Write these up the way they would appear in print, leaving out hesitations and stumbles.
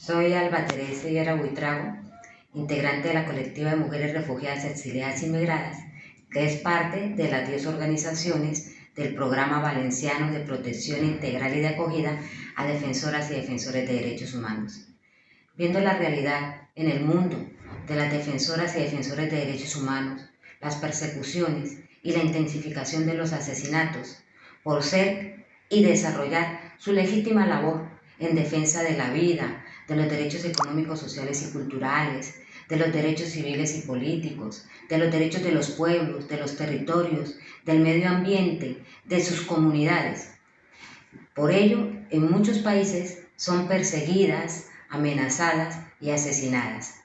Soy Alba Teresa Higuera Buitrago, integrante de la colectiva de mujeres refugiadas, exiliadas y migradas, que es parte de las 10 organizaciones del Programa Valenciano de Protección Integral y de Acogida a Defensoras y Defensores de Derechos Humanos. Viendo la realidad en el mundo de las defensoras y defensores de derechos humanos, las persecuciones y la intensificación de los asesinatos por ser y desarrollar su legítima labor en defensa de la vida, de los derechos económicos, sociales y culturales, de los derechos civiles y políticos, de los derechos de los pueblos, de los territorios, del medio ambiente, de sus comunidades. Por ello, en muchos países son perseguidas, amenazadas y asesinadas.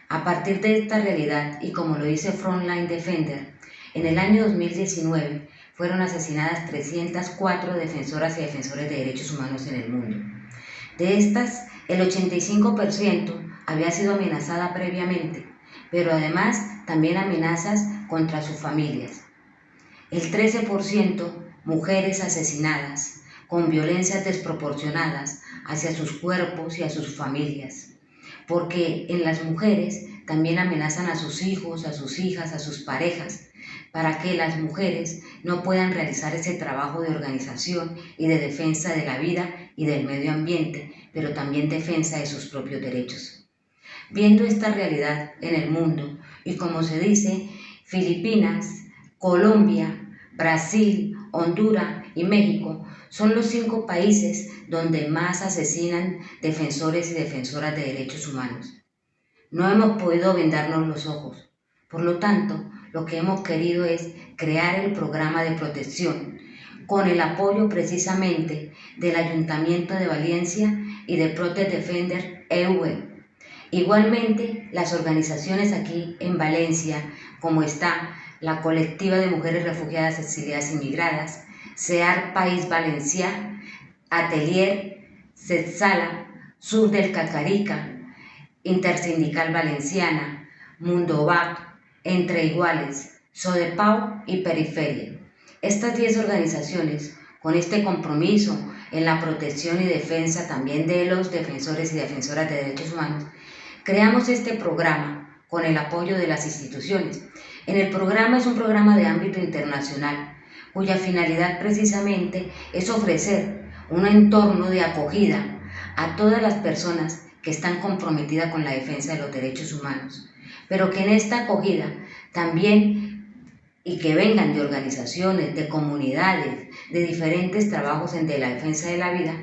A partir de esta realidad, y como lo dice Frontline Defender, en el año 2019 fueron asesinadas 304 defensoras y defensores de derechos humanos en el mundo. De estas, el 85% había sido amenazada previamente, pero además también amenazas contra sus familias. El 13% mujeres asesinadas, con violencias desproporcionadas hacia sus cuerpos y a sus familias, porque en las mujeres también amenazan a sus hijos, a sus hijas, a sus parejas, para que las mujeres no puedan realizar ese trabajo de organización y de defensa de la vida y del medio ambiente, pero también defensa de sus propios derechos. Viendo esta realidad en el mundo, y como se dice, Filipinas, Colombia, Brasil, Honduras y México son los 5 países donde más asesinan defensores y defensoras de derechos humanos. No hemos podido vendarnos los ojos. Por lo tanto, lo que hemos querido es crear el programa de protección con el apoyo precisamente del Ayuntamiento de Valencia y de Protect Defender EU. Igualmente, las organizaciones aquí en Valencia, como está la Colectiva de Mujeres Refugiadas, Exiliadas y Migradas, SEAR País Valencià, Atelier, CETSALA, Sur del Cacarica, Intersindical Valenciana, Mundovac, Entre Iguales, Sodepau y Periferia. Estas 10 organizaciones, con este compromiso en la protección y defensa también de los defensores y defensoras de derechos humanos, creamos este programa con el apoyo de las instituciones. En el programa es un programa de ámbito internacional, cuya finalidad precisamente es ofrecer un entorno de acogida a todas las personas que están comprometidas con la defensa de los derechos humanos, pero que en esta acogida también, y que vengan de organizaciones, de comunidades, de diferentes trabajos de la defensa de la vida,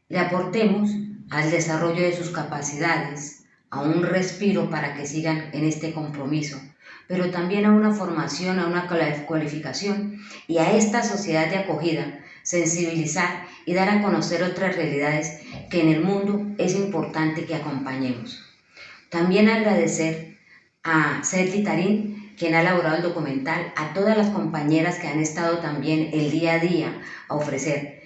le aportemos al desarrollo de sus capacidades, a un respiro para que sigan en este compromiso, pero también a una formación, a una cualificación y a esta sociedad de acogida, sensibilizar y dar a conocer otras realidades que en el mundo es importante que acompañemos. También agradecer a Sergi Tarín, quien ha elaborado el documental, a todas las compañeras que han estado también el día a día a ofrecer,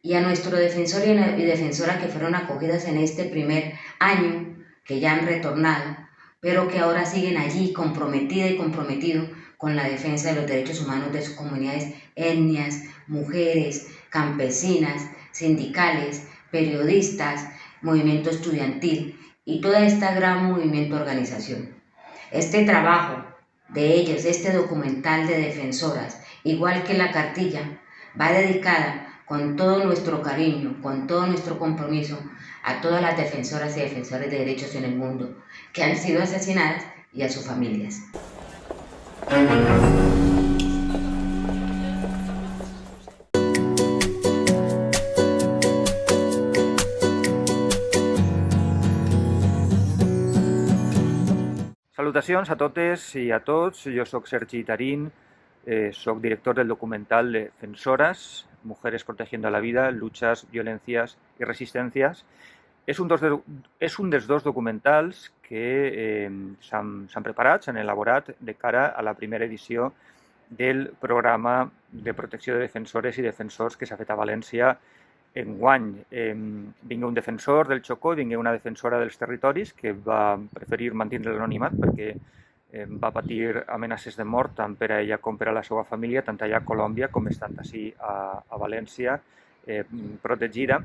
y a nuestro defensor y defensora que fueron acogidas en este primer año, que ya han retornado, pero que ahora siguen allí comprometida y comprometido con la defensa de los derechos humanos de sus comunidades, etnias, mujeres, campesinas, sindicales, periodistas, movimiento estudiantil y toda esta gran movimiento organización. Este trabajo de ellos, este documental de defensoras, igual que la cartilla, va dedicada con todo nuestro cariño, con todo nuestro compromiso a todas las defensoras y defensores de derechos en el mundo que han sido asesinadas y a sus familias. Salutacions a totes i a tots, jo sóc Sergi Tarín, soc director del documental de Defensoras, Mujeres Protegiendo la Vida, Luchas, Violencias i Resistències. És un dels 2 documentals que s'han preparat, s'han elaborat de cara a la primera edició del programa de protecció de defensores i defensors que s'ha fet a València enguany. Vingué un defensor del Chocó, vingué una defensora dels territoris que va preferir mantenir l'anonimat perquè va patir amenaces de mort tant per a ella com per a la seva família, tant allà a Colòmbia com estant ací a València, protegida.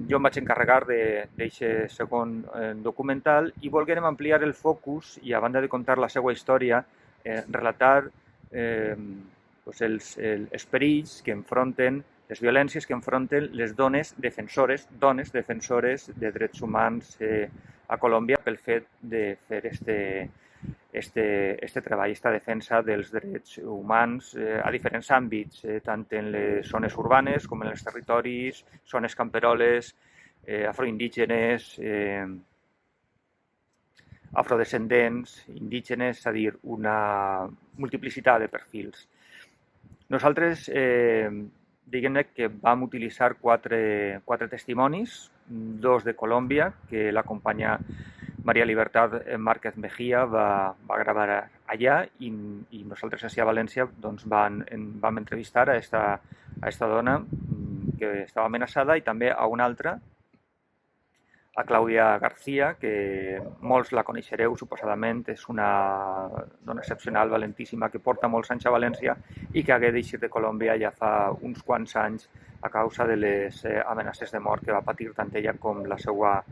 jo em vaig encarregar d'aquest segon documental i volguérem ampliar el focus i, a banda de contar la seva història, relatar els perills que enfronten, les violències que enfronten les dones defensores de drets humans a Colòmbia pel fet de fer este treball, esta defensa dels drets humans a diferents àmbits, tant en les zones urbanes com en els territoris, zones camperoles, afroindígenes, afrodescendents, indígenes, és a dir, una multiplicitat de perfils. Nosaltres, diguem-ne que vam utilitzar quatre testimonis, dos de Colòmbia, que la companya María Libertad Márquez Mejía va gravar allà i nosaltres així a València doncs, vam entrevistar a esta dona que estava amenaçada i també a una altra, a Clàudia García, que molts la coneixereu, suposadament és una dona excepcional, valentíssima, que porta molts anys a València i que hagué d'eixir de Colòmbia ja fa uns quants anys a causa de les amenaces de mort que va patir tant ella com la seva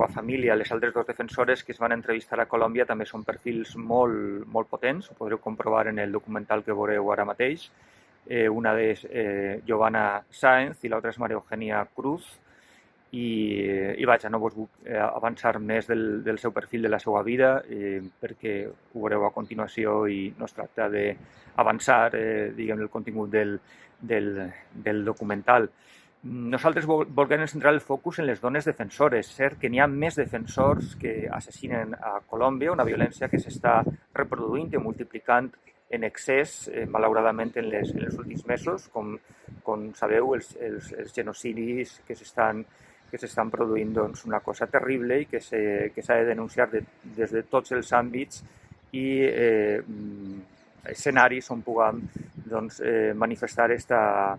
família. Les altres dos defensores que es van entrevistar a Colòmbia també són perfils molt potents, ho podreu comprovar en el documental que veureu ara mateix. Una és Giovanna Sáenz i l'altra és María Eugenia Cruz. I vaja, no vos vull avançar més del seu perfil, de la seva vida, perquè ho veureu a continuació i no es tracta d'avançar el contingut del documental. Nosaltres volguem centrar el focus en les dones defensores. És cert que n'hi ha més defensors que assassinen a Colòmbia, una violència que s'està reproduint i multiplicant en excés, malauradament, en els últims mesos. Com sabeu, els genocidis que s'estan produint, doncs, una cosa terrible i que s'ha de denunciar des de tots els àmbits i escenaris on puguem doncs, manifestar esta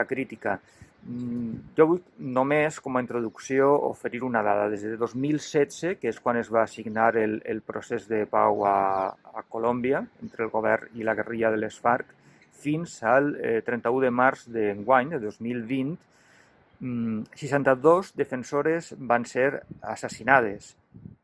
crítica. Jo vull només, com a introducció, oferir una dada. Des de 2016, que és quan es va signar el procés de pau a Colòmbia entre el govern i la guerrilla de les FARC, fins al 31 de març d'enguany, de 2020, 62 defensores van ser assassinades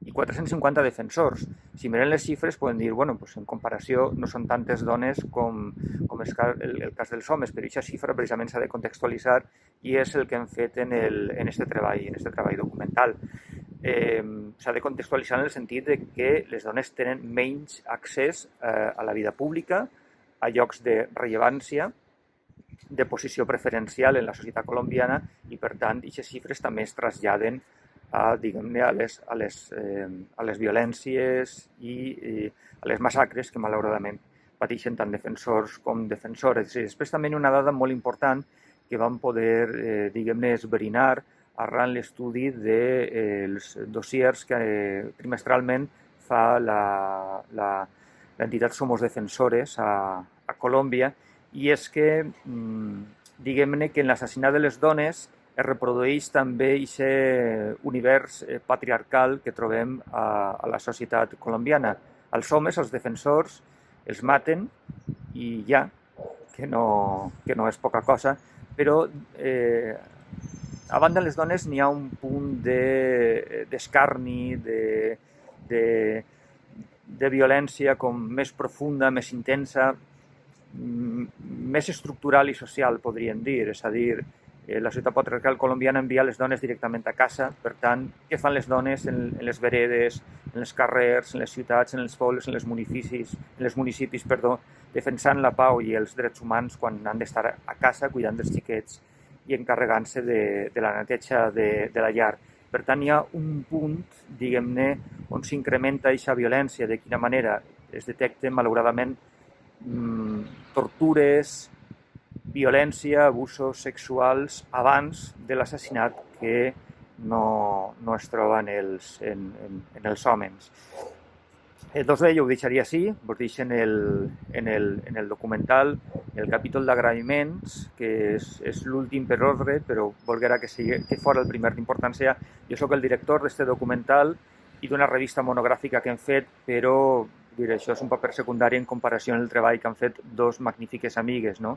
i 450 defensors. Si mirem les xifres podem dir, bueno, en comparació no són tantes dones com és el cas dels homes, però aquesta xifra precisament s'ha de contextualitzar i és el que hem fet en este treball documental. S'ha de contextualitzar en el sentit de que les dones tenen menys accés a la vida pública, a llocs de rellevància, de posició preferencial en la societat colombiana i, per tant, aquestes xifres també es traslladen a les violències i a les massacres que, malauradament, pateixen tant defensors com defensores. I després també hi ha una dada molt important que vam poder, esbrinar arran l'estudi dels dossiers que trimestralment fa l'entitat Somos Defensores a Colòmbia, i és que, diguem-ne, que en l'assassinat de les dones es reprodueix també aquest univers patriarcal que trobem a la societat colombiana. Els homes, els defensors, els maten i ja, que no és poca cosa, però a banda de les dones n'hi ha un punt d'escarni, de violència com més profunda, més intensa, més estructural i social, podríem dir. És a dir, la societat patriarcal colombiana envia les dones directament a casa. Per tant, què fan les dones en les veredes, en els carrers, en les ciutats, en els pobles, en els municipis, defensant la pau i els drets humans quan han d'estar a casa cuidant dels xiquets i encarregant-se de la neteja de la llar. Per tant, hi ha un punt, diguem-ne, on s'incrementa aquesta violència, de quina manera es detecten, malauradament, tortures, violència, abusos sexuals abans de l'assassinat que no es troba en els homes. Doncs bé, jo ho deixaria així, vos deixo en el documental el capítol d'agraïments, que és l'últim per ordre, però volguera que fora el primer d'importància. Jo soc el director d'aquest documental i d'una revista monogràfica que hem fet, però això és un paper secundari en comparació amb el treball que han fet dos magnífiques amigues, no?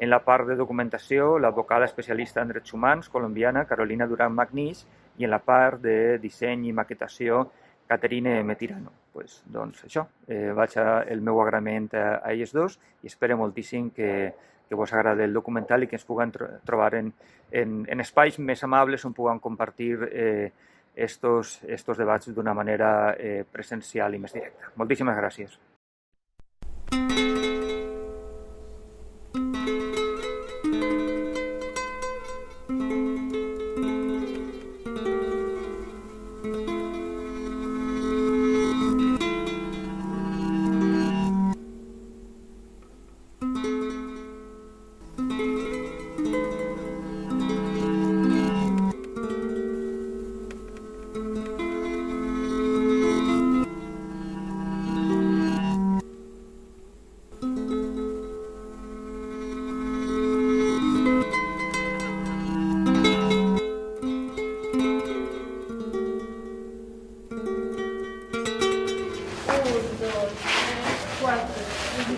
En la part de documentació, l'advocada especialista en drets humans colombiana Carolina Durán Magnís, i en la part de disseny i maquetació Caterine Metirano. Pues, doncs això, el meu agraïment a ells dos i espero moltíssim que vos agradi el documental i que ens puguem trobar en espais més amables on puguem compartir estos debats d'una manera presencial i més directa. Moltíssimes gràcies.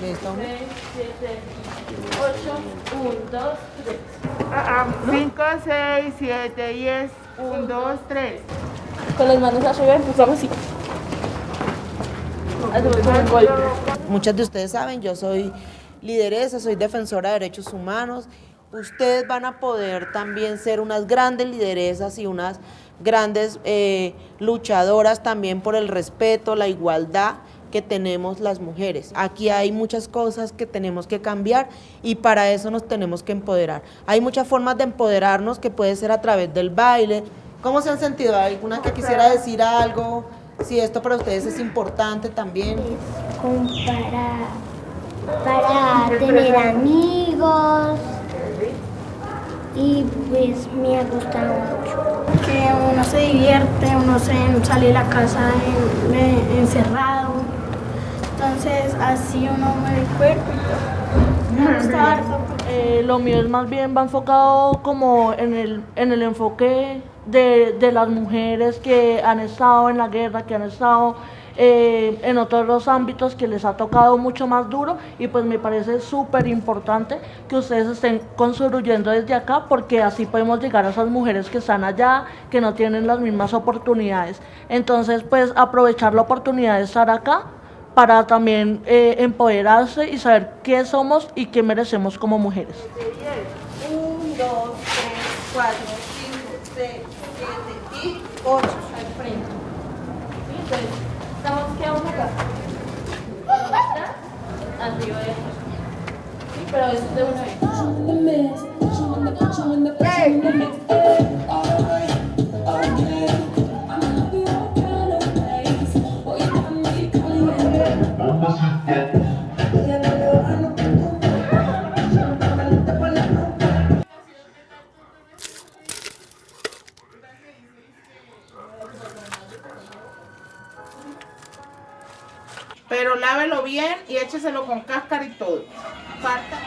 Listo. 6, 7, 8, 1, 2, 3. 5, 6, 7, 10, 1, 2, 3. Con las manos arriba empujamos así. Hacemos un golpe. Muchas de ustedes saben, yo soy lideresa, soy defensora de derechos humanos. Ustedes van a poder también ser unas grandes lideresas y unas grandes luchadoras también por el respeto, la igualdad que tenemos las mujeres. Aquí hay muchas cosas que tenemos que cambiar y para eso nos tenemos que empoderar. Hay muchas formas de empoderarnos que puede ser a través del baile. ¿Cómo se han sentido? ¿Alguna que quisiera decir algo? Si esto para ustedes es importante también. Para tener amigos y pues me ha gustado mucho. Que uno se divierte, uno se sale de la casa encerrado. Entonces así uno mueve el cuerpo y todo. Me gusta harto. Lo mío es más bien va enfocado como en el enfoque de las mujeres que han estado en la guerra, que han estado en otros ámbitos que les ha tocado mucho más duro, y pues me parece súper importante que ustedes estén construyendo desde acá, porque así podemos llegar a esas mujeres que están allá, que no tienen las mismas oportunidades. Entonces pues aprovechar la oportunidad de estar acá para también empoderarse y saber qué somos y qué merecemos como mujeres. 1, 2, 3, 4, 5, 6, 7 y 8 al frente. Entonces, quedamos acá. Arriba de eso. Sí, pero eso es de una vez. Pero lávelo bien y écheselo con cáscara y todo. Falta.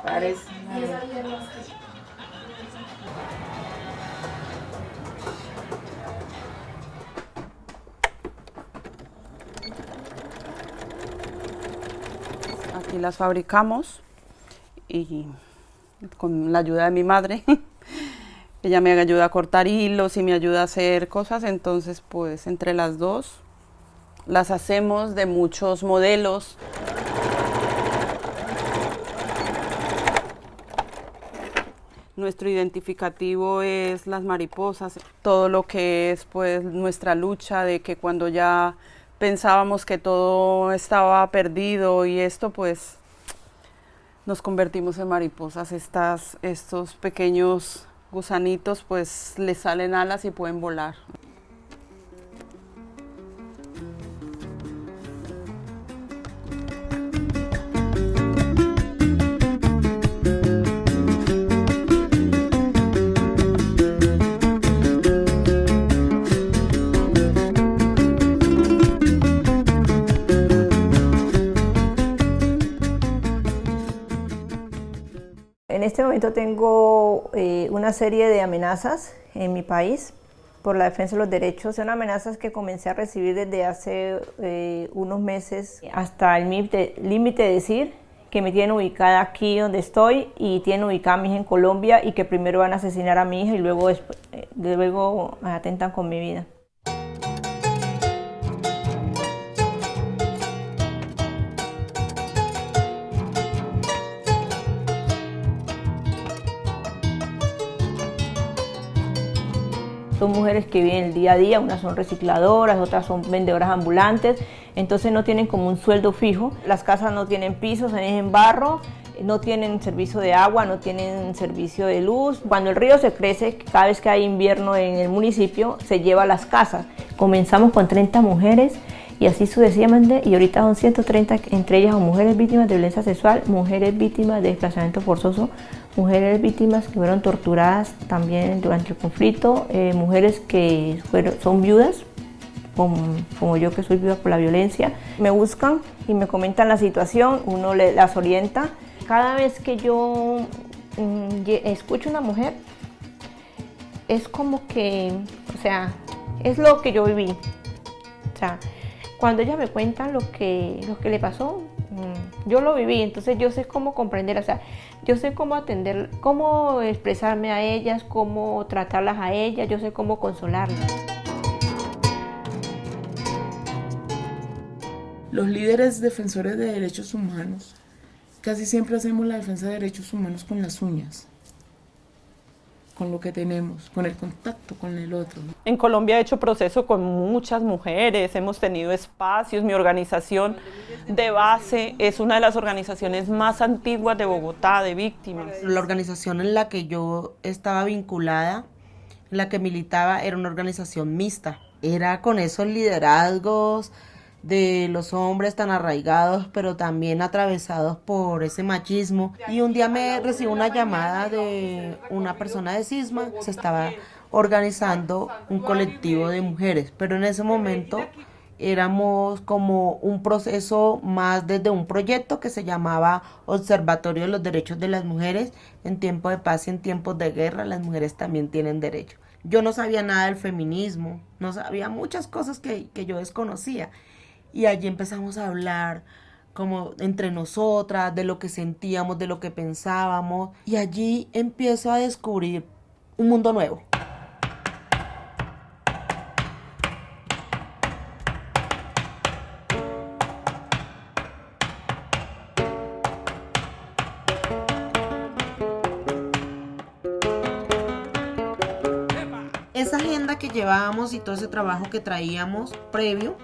Parece. Aquí las fabricamos y con la ayuda de mi madre, ella me ayuda a cortar hilos y me ayuda a hacer cosas, entonces pues entre las dos las hacemos de muchos modelos. Nuestro identificativo es las mariposas, todo lo que es pues nuestra lucha de que cuando ya pensábamos que todo estaba perdido y esto pues nos convertimos en mariposas. Estos pequeños gusanitos pues les salen alas y pueden volar. En este momento tengo una serie de amenazas en mi país por la defensa de los derechos. Son amenazas que comencé a recibir desde hace unos meses, hasta el límite de decir que me tienen ubicada aquí donde estoy y tienen ubicada a mi hija en Colombia y que primero van a asesinar a mi hija y luego atentan con mi vida. Son mujeres que viven el día a día, unas son recicladoras, otras son vendedoras ambulantes, entonces no tienen como un sueldo fijo. Las casas no tienen pisos, es en barro, no tienen servicio de agua, no tienen servicio de luz. Cuando el río se crece, cada vez que hay invierno en el municipio, se lleva las casas. Comenzamos con 30 mujeres y así sucesivamente, y ahorita son 130, entre ellas son mujeres víctimas de violencia sexual, mujeres víctimas de desplazamiento forzoso, mujeres víctimas que fueron torturadas también durante el conflicto, mujeres que son viudas, como yo que soy viuda por la violencia. Me buscan y me comentan la situación, uno las orienta. Cada vez que yo escucho a una mujer, es como que, o sea, es lo que yo viví. O sea, cuando ella me cuenta lo que le pasó, yo lo viví, entonces yo sé cómo comprender, o sea, yo sé cómo atender, cómo expresarme a ellas, cómo tratarlas a ellas, yo sé cómo consolarlas. Los líderes defensores de derechos humanos casi siempre hacemos la defensa de derechos humanos con las uñas, con lo que tenemos, con el contacto con el otro. En Colombia he hecho proceso con muchas mujeres, hemos tenido espacios, mi organización de base es una de las organizaciones más antiguas de Bogotá, de víctimas. La organización en la que yo estaba vinculada, en la que militaba, era una organización mixta. Era con esos liderazgos de los hombres tan arraigados, pero también atravesados por ese machismo. Y un día me recibo una llamada de una persona de Cisma, se estaba organizando un colectivo de mujeres, pero en ese momento éramos como un proceso más desde un proyecto que se llamaba Observatorio de los Derechos de las Mujeres. En tiempo de paz y en tiempos de guerra, las mujeres también tienen derecho. Yo no sabía nada del feminismo, no sabía muchas cosas que yo desconocía. Y allí empezamos a hablar como entre nosotras, de lo que sentíamos, de lo que pensábamos. Y allí empiezo a descubrir un mundo nuevo. Esa agenda que llevábamos y todo ese trabajo que traíamos previo,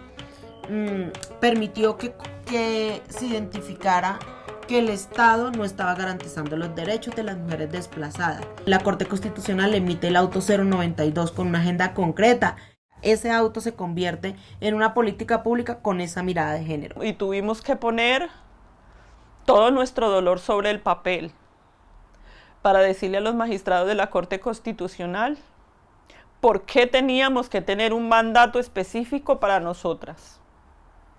permitió que se identificara que el Estado no estaba garantizando los derechos de las mujeres desplazadas. La Corte Constitucional emite el auto 092 con una agenda concreta. Ese auto se convierte en una política pública con esa mirada de género. Y tuvimos que poner todo nuestro dolor sobre el papel para decirle a los magistrados de la Corte Constitucional por qué teníamos que tener un mandato específico para nosotras.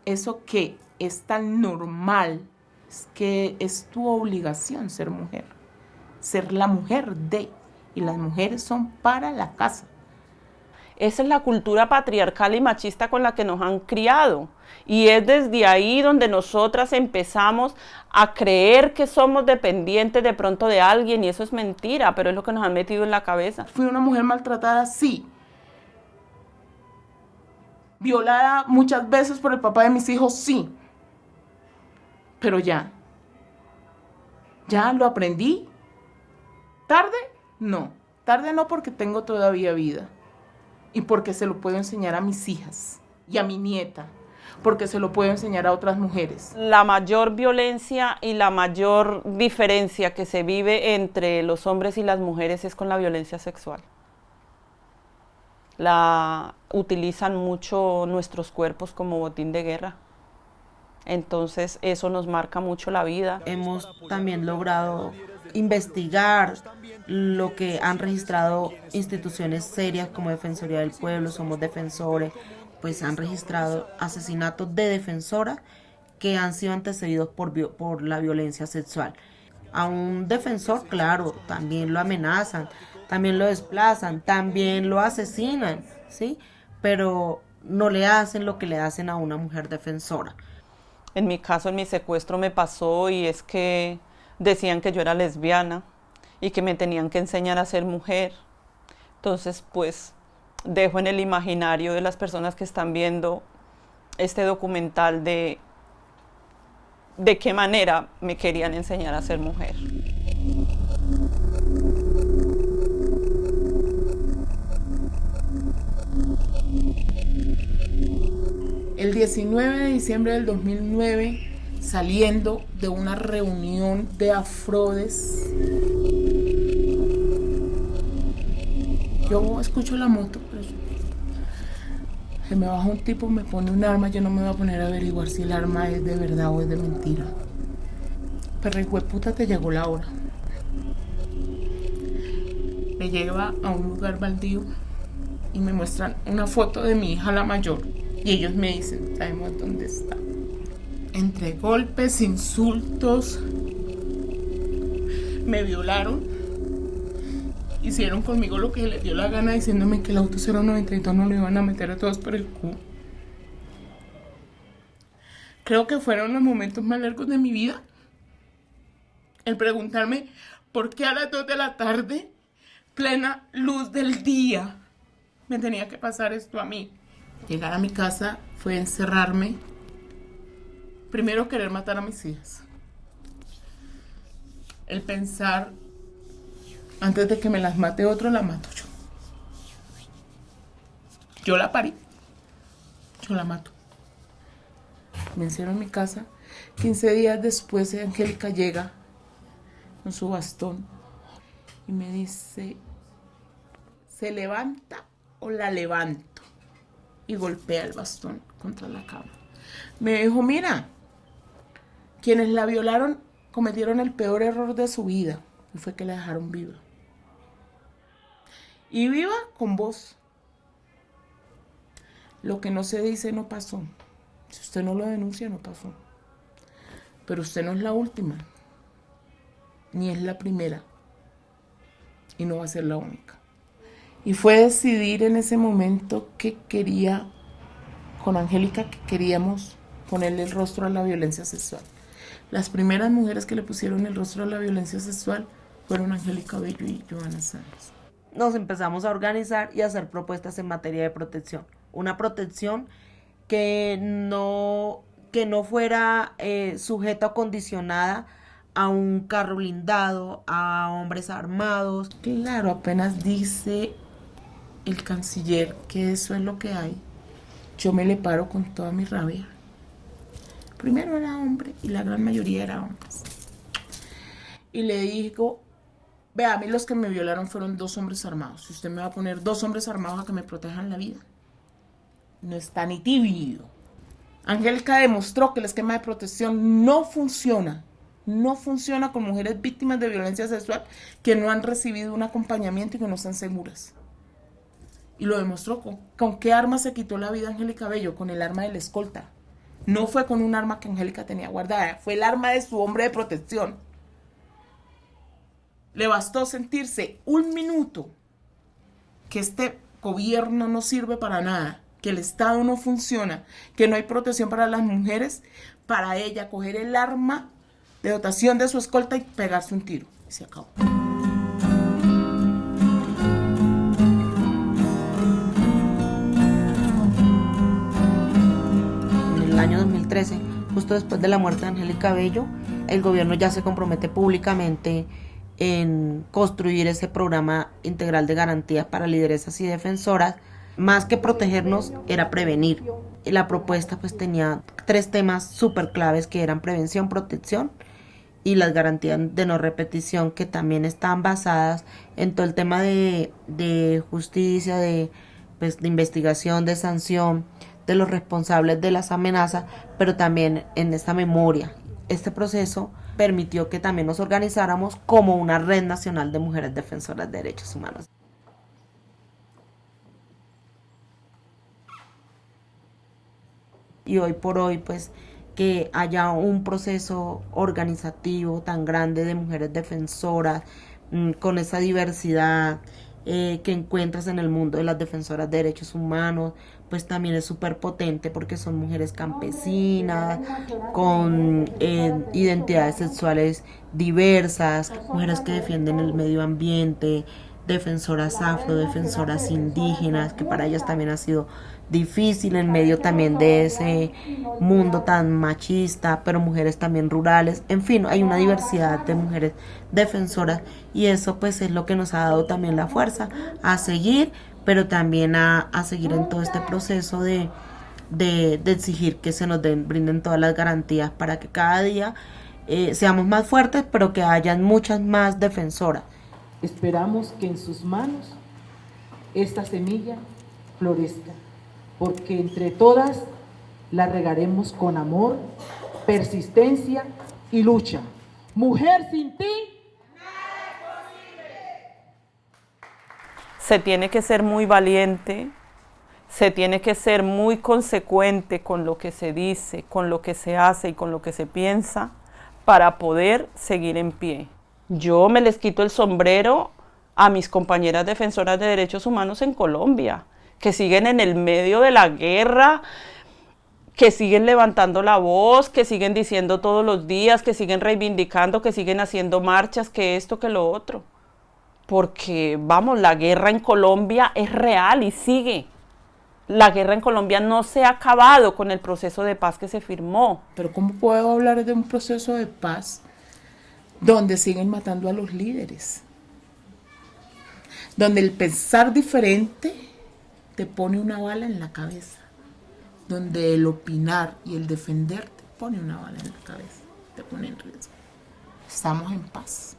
Eso que es tan normal, es que es tu obligación ser mujer, ser la mujer de, y las mujeres son para la casa. Esa es la cultura patriarcal y machista con la que nos han criado. Y es desde ahí donde nosotras empezamos a creer que somos dependientes de pronto de alguien, y eso es mentira, pero es lo que nos han metido en la cabeza. Fui una mujer maltratada, sí. Violada muchas veces por el papá de mis hijos, sí. Pero ya lo aprendí. ¿Tarde? No. Tarde no, porque tengo todavía vida. Y porque se lo puedo enseñar a mis hijas y a mi nieta. Porque se lo puedo enseñar a otras mujeres. La mayor violencia y la mayor diferencia que se vive entre los hombres y las mujeres es con la violencia sexual. Utilizan mucho nuestros cuerpos como botín de guerra. Entonces eso nos marca mucho la vida. Hemos también logrado investigar lo que han registrado instituciones serias como Defensoría del Pueblo, Somos Defensores, pues han registrado asesinatos de defensoras que han sido antecedidos por la violencia sexual. A un defensor, claro, también lo amenazan, también lo desplazan, también lo asesinan, ¿sí? Pero no le hacen lo que le hacen a una mujer defensora. En mi caso, en mi secuestro me pasó y es que decían que yo era lesbiana y que me tenían que enseñar a ser mujer. Entonces, pues, dejo en el imaginario de las personas que están viendo este documental de qué manera me querían enseñar a ser mujer. El 19 de diciembre del 2009, saliendo de una reunión de Afrodes, yo escucho la moto, pero se me baja un tipo, me pone un arma, yo no me voy a poner a averiguar si el arma es de verdad o es de mentira. Pero hijueputa, te llegó la hora. Me lleva a un lugar baldío y me muestran una foto de mi hija la mayor. Y ellos me dicen, sabemos dónde está. Entre golpes, insultos, me violaron. Hicieron conmigo lo que les dio la gana, diciéndome que el auto 092 no lo iban a meter a todos por el culo. Creo que fueron los momentos más largos de mi vida. El preguntarme por qué a las 2 de la tarde, plena luz del día, me tenía que pasar esto a mí. Llegar a mi casa fue encerrarme. Primero querer matar a mis hijas. El pensar, antes de que me las mate otro, la mato yo. Yo la parí. Yo la mato. Me encierro en mi casa. 15 días después, Angélica llega con su bastón y me dice, ¿se levanta o la levanto? Y golpea el bastón contra la cama. Me dijo, mira, quienes la violaron cometieron el peor error de su vida, y fue que la dejaron viva. Y viva con vos. Lo que no se dice no pasó. Si usted no lo denuncia, no pasó. Pero usted no es la última, ni es la primera, y no va a ser la única. Y fue decidir en ese momento que quería, con Angélica, que queríamos ponerle el rostro a la violencia sexual. Las primeras mujeres que le pusieron el rostro a la violencia sexual fueron Angélica Bello y Joana Sáenz. Nos empezamos a organizar y a hacer propuestas en materia de protección. Una protección que no fuera sujeta o condicionada a un carro blindado, a hombres armados. Claro, apenas dice el canciller que eso es lo que hay, yo me le paro con toda mi rabia. Primero era hombre y la gran mayoría era hombres. Y le digo, vea, a mí los que me violaron fueron 2 hombres armados. Si usted me va a poner 2 hombres armados a que me protejan la vida, no está ni tibio. Angélica demostró que el esquema de protección no funciona. No funciona con mujeres víctimas de violencia sexual que no han recibido un acompañamiento y que no están seguras. Y lo demostró con qué arma se quitó la vida Angélica Bello, con el arma de la escolta. No fue con un arma que Angélica tenía guardada, fue el arma de su hombre de protección. Le bastó sentirse un minuto que este gobierno no sirve para nada, que el Estado no funciona, que no hay protección para las mujeres, para ella coger el arma de dotación de su escolta y pegarse un tiro. Y se acabó. En el año 2013, justo después de la muerte de Angélica Bello, el gobierno ya se compromete públicamente en construir ese programa integral de garantías para lideresas y defensoras. Más que protegernos, era prevenir. Y la propuesta pues tenía 3 temas súper claves que eran prevención, protección y las garantías de no repetición, que también están basadas en todo el tema de justicia, de investigación, de sanción, de los responsables de las amenazas, pero también en esta memoria. Este proceso permitió que también nos organizáramos como una red nacional de mujeres defensoras de derechos humanos. Y hoy por hoy, pues, que haya un proceso organizativo tan grande de mujeres defensoras, con esa diversidad que encuentras en el mundo de las defensoras de derechos humanos, pues también es súper potente porque son mujeres campesinas, con identidades sexuales diversas, mujeres que defienden el medio ambiente, defensoras afro, defensoras indígenas, que para ellas también ha sido difícil en medio también de ese mundo tan machista, pero mujeres también rurales, en fin, hay una diversidad de mujeres defensoras y eso pues es lo que nos ha dado también la fuerza a seguir, pero también a seguir en todo este proceso de exigir que se nos brinden todas las garantías para que cada día seamos más fuertes, pero que hayan muchas más defensoras. Esperamos que en sus manos esta semilla florezca, porque entre todas la regaremos con amor, persistencia y lucha. Mujer sin ti. Se tiene que ser muy valiente, se tiene que ser muy consecuente con lo que se dice, con lo que se hace y con lo que se piensa para poder seguir en pie. Yo me les quito el sombrero a mis compañeras defensoras de derechos humanos en Colombia, que siguen en el medio de la guerra, que siguen levantando la voz, que siguen diciendo todos los días, que siguen reivindicando, que siguen haciendo marchas, que esto, que lo otro. Porque, vamos, la guerra en Colombia es real y sigue. La guerra en Colombia no se ha acabado con el proceso de paz que se firmó. Pero ¿cómo puedo hablar de un proceso de paz donde siguen matando a los líderes? Donde el pensar diferente te pone una bala en la cabeza. Donde el opinar y el defender te pone una bala en la cabeza. Te pone en riesgo. Estamos en paz.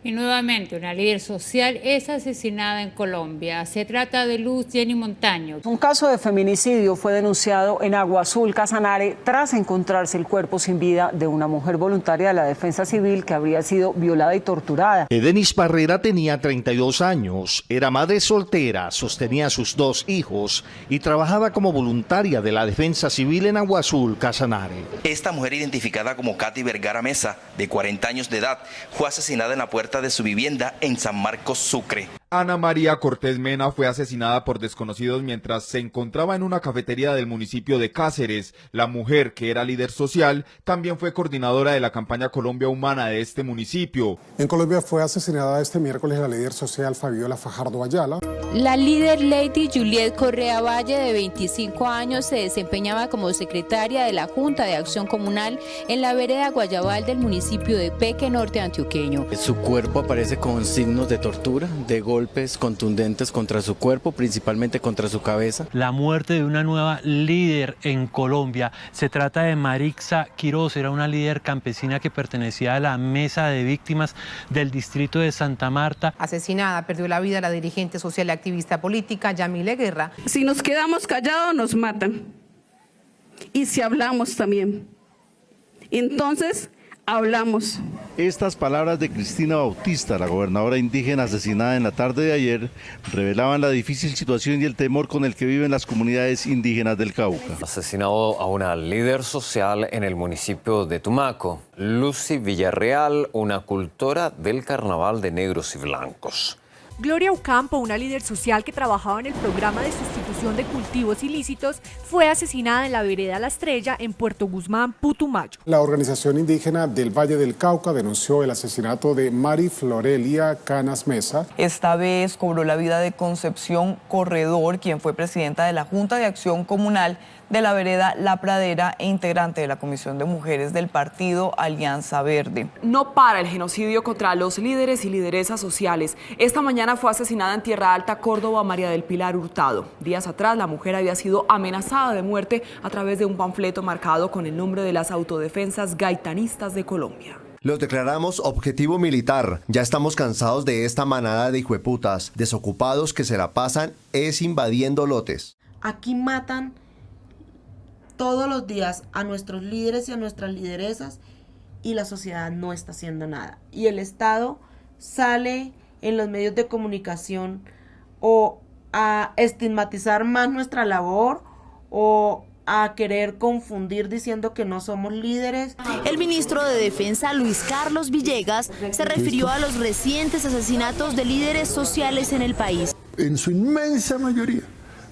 Y nuevamente una líder social es asesinada en Colombia. Se trata de Luz Jenny Montaño. Un caso de feminicidio fue denunciado en Agua Azul, Casanare, tras encontrarse el cuerpo sin vida de una mujer voluntaria de la Defensa Civil que habría sido violada y torturada. Edenis Barrera tenía 32 años, era madre soltera, sostenía a sus 2 hijos y trabajaba como voluntaria de la Defensa Civil en Agua Azul, Casanare. Esta mujer, identificada como Katy Vergara Mesa, de 40 años de edad, fue asesinada en la puerta de su vivienda en San Marcos, Sucre. Ana María Cortés Mena fue asesinada por desconocidos mientras se encontraba en una cafetería del municipio de Cáceres. La mujer, que era líder social, también fue coordinadora de la campaña Colombia Humana de este municipio. En Colombia fue asesinada este miércoles la líder social Fabiola Fajardo Ayala. La líder Lady Juliet Correa Valle, de 25 años, se desempeñaba como secretaria de la Junta de Acción Comunal en la vereda Guayabal del municipio de Peque, norte antioqueño. Su cuerpo aparece con signos de tortura, de golpes contundentes contra su cuerpo, principalmente contra su cabeza. La muerte de una nueva líder en Colombia. Se trata de Marixa Quiroz, era una líder campesina que pertenecía a la mesa de víctimas del distrito de Santa Marta. Asesinada, perdió la vida la dirigente social y activista política Yamile Guerra. Si nos quedamos callados nos matan. Y si hablamos también. Entonces, hablamos. Estas palabras de Cristina Bautista, la gobernadora indígena asesinada en la tarde de ayer, revelaban la difícil situación y el temor con el que viven las comunidades indígenas del Cauca. Asesinado a una líder social en el municipio de Tumaco, Lucy Villarreal, una cultora del carnaval de negros y blancos. Gloria Ocampo, una líder social que trabajaba en el programa de sustitución de cultivos ilícitos, fue asesinada en la vereda La Estrella, en Puerto Guzmán, Putumayo. La organización indígena del Valle del Cauca denunció el asesinato de Mari Florelia Canas Mesa. Esta vez cobró la vida de Concepción Corredor, quien fue presidenta de la Junta de Acción Comunal de la vereda La Pradera e integrante de la Comisión de Mujeres del partido Alianza Verde. No para el genocidio contra los líderes y lideresas sociales. Esta mañana fue asesinada en Tierra Alta, Córdoba, María del Pilar Hurtado. Días atrás, la mujer había sido amenazada de muerte a través de un panfleto marcado con el nombre de las autodefensas gaitanistas de Colombia. Los declaramos objetivo militar. Ya estamos cansados de esta manada de hijueputas, desocupados que se la pasan es invadiendo lotes. Aquí matan todos los días a nuestros líderes y a nuestras lideresas y la sociedad no está haciendo nada. Y el Estado sale en los medios de comunicación o a estigmatizar más nuestra labor o a querer confundir diciendo que no somos líderes. El ministro de Defensa, Luis Carlos Villegas, se refirió a los recientes asesinatos de líderes sociales en el país. En su inmensa mayoría,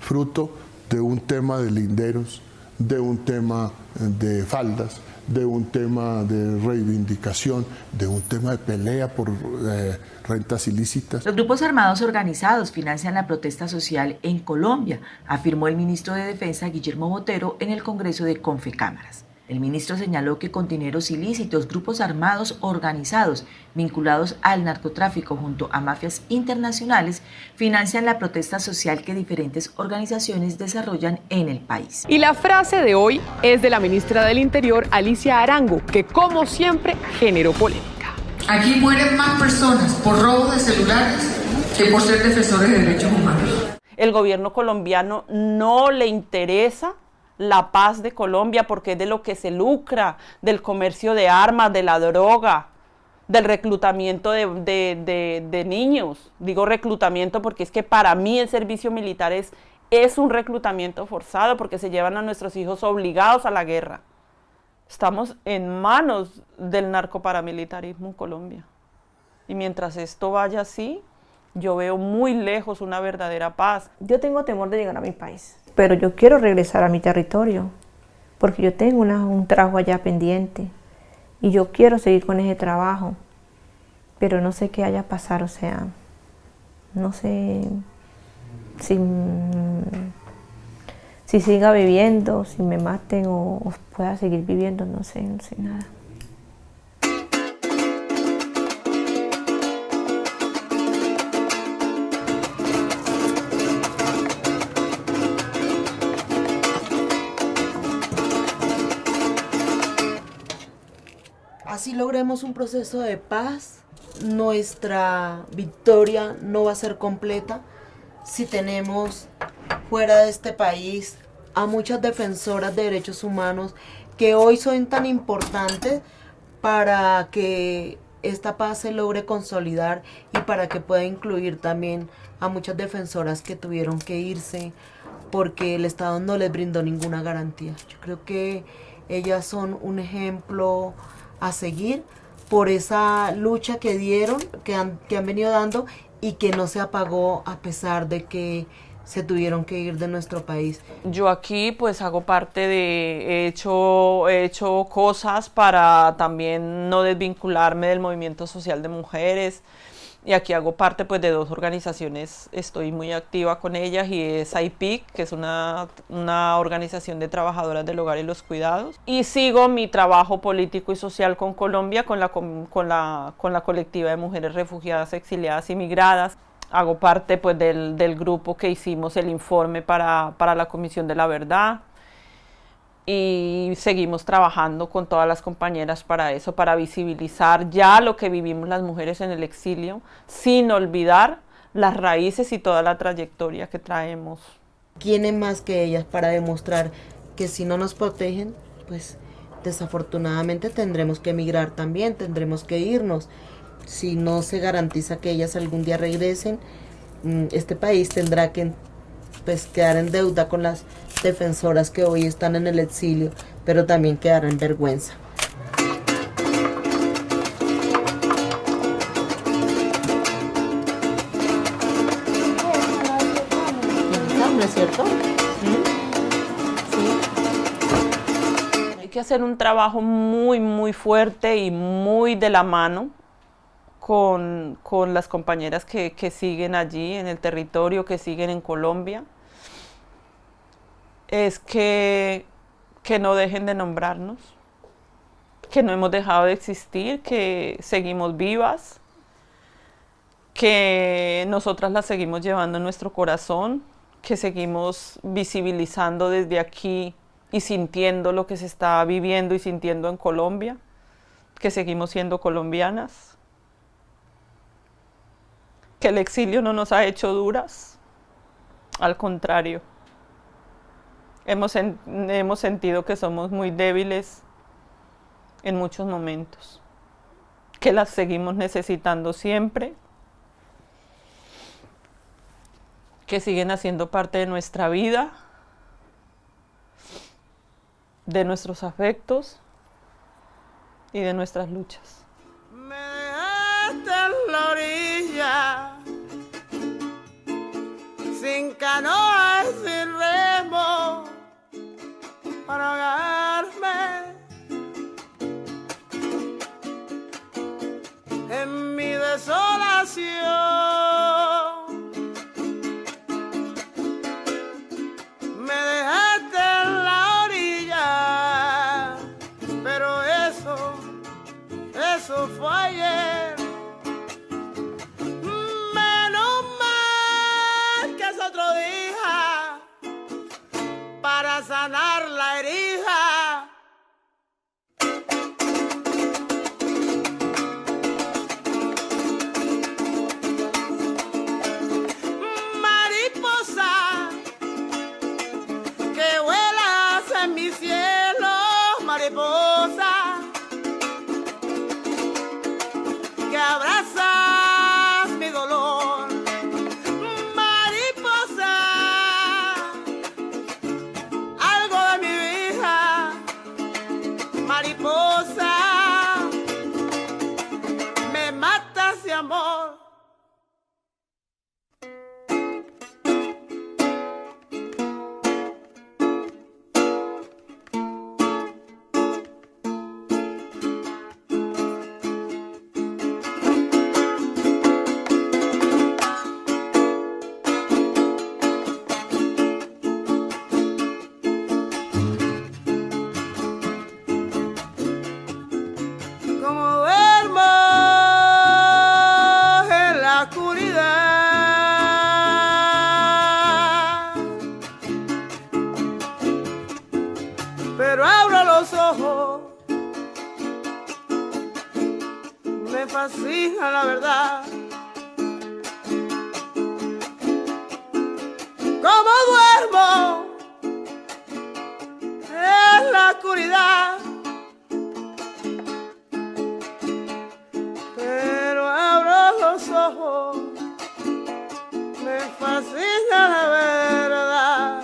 fruto de un tema de linderos, de un tema de faldas, de un tema de reivindicación, de un tema de pelea por rentas ilícitas. Los grupos armados organizados financian la protesta social en Colombia, afirmó el ministro de Defensa, Guillermo Botero, en el Congreso de Confecámaras. El ministro señaló que con dineros ilícitos, grupos armados organizados vinculados al narcotráfico junto a mafias internacionales financian la protesta social que diferentes organizaciones desarrollan en el país. Y la frase de hoy es de la ministra del Interior, Alicia Arango, que como siempre generó polémica. Aquí mueren más personas por robo de celulares que por ser defensores de derechos humanos. El gobierno colombiano no le interesa la paz de Colombia porque es de lo que se lucra, del comercio de armas, de la droga, del reclutamiento de niños. Digo reclutamiento porque es que para mí el servicio militar es un reclutamiento forzado porque se llevan a nuestros hijos obligados a la guerra. Estamos en manos del narcoparamilitarismo en Colombia. Y mientras esto vaya así, yo veo muy lejos una verdadera paz. Yo tengo temor de llegar a mi país, pero yo quiero regresar a mi territorio, porque yo tengo un trabajo allá pendiente y yo quiero seguir con ese trabajo, pero no sé qué haya pasar, o sea, no sé si siga viviendo, si me maten o pueda seguir viviendo, no sé nada. Así logremos un proceso de paz, nuestra victoria no va a ser completa si tenemos fuera de este país a muchas defensoras de derechos humanos que hoy son tan importantes para que esta paz se logre consolidar y para que pueda incluir también a muchas defensoras que tuvieron que irse porque el Estado no les brindó ninguna garantía. Yo creo que ellas son un ejemplo a seguir por esa lucha que dieron, que han venido dando y que no se apagó a pesar de que se tuvieron que ir de nuestro país. Yo aquí pues hago parte he hecho cosas para también no desvincularme del movimiento social de mujeres. Y aquí hago parte pues de dos organizaciones, estoy muy activa con ellas y es IPIC, que es una organización de trabajadoras del hogar y los cuidados. Y sigo mi trabajo político y social con Colombia, con la colectiva de mujeres refugiadas, exiliadas y migradas. Hago parte pues del grupo que hicimos el informe para la Comisión de la Verdad. Y seguimos trabajando con todas las compañeras para eso, para visibilizar ya lo que vivimos las mujeres en el exilio, sin olvidar las raíces y toda la trayectoria que traemos. ¿Quiénes más que ellas para demostrar que si no nos protegen, pues desafortunadamente tendremos que emigrar también, tendremos que irnos? Si no se garantiza que ellas algún día regresen, este país tendrá que pues quedar en deuda con las defensoras que hoy están en el exilio, pero también quedar en vergüenza. ¿No es cierto? Hay que hacer un trabajo muy, muy fuerte y muy de la mano con las compañeras que siguen allí en el territorio, que siguen en Colombia. Es que no dejen de nombrarnos, que no hemos dejado de existir, que seguimos vivas, que nosotras las seguimos llevando en nuestro corazón, que seguimos visibilizando desde aquí y sintiendo lo que se está viviendo y sintiendo en Colombia, que seguimos siendo colombianas, que el exilio no nos ha hecho duras, al contrario. Hemos sentido que somos muy débiles en muchos momentos, que las seguimos necesitando siempre, que siguen haciendo parte de nuestra vida de nuestros afectos y de nuestras luchas. Me dejaste en la orilla, sin canoa y sin remo, para ahogarme en mi desolación. Me dejaste en la orilla, pero eso fue ayer. Menos mal que es otro día para sanar la herida. Mariposa, que vuelas en mi cielo, mariposa, que abrazas mi dolor, mariposa, algo de mi vida, mariposa, me matas de amor. Pero abro los ojos, me fascina la verdad. Como duermo en la oscuridad, pero abro los ojos, me fascina la verdad.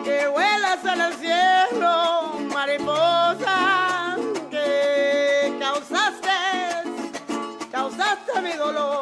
Que vuelas en el cielo, mariposa, que causaste mi dolor.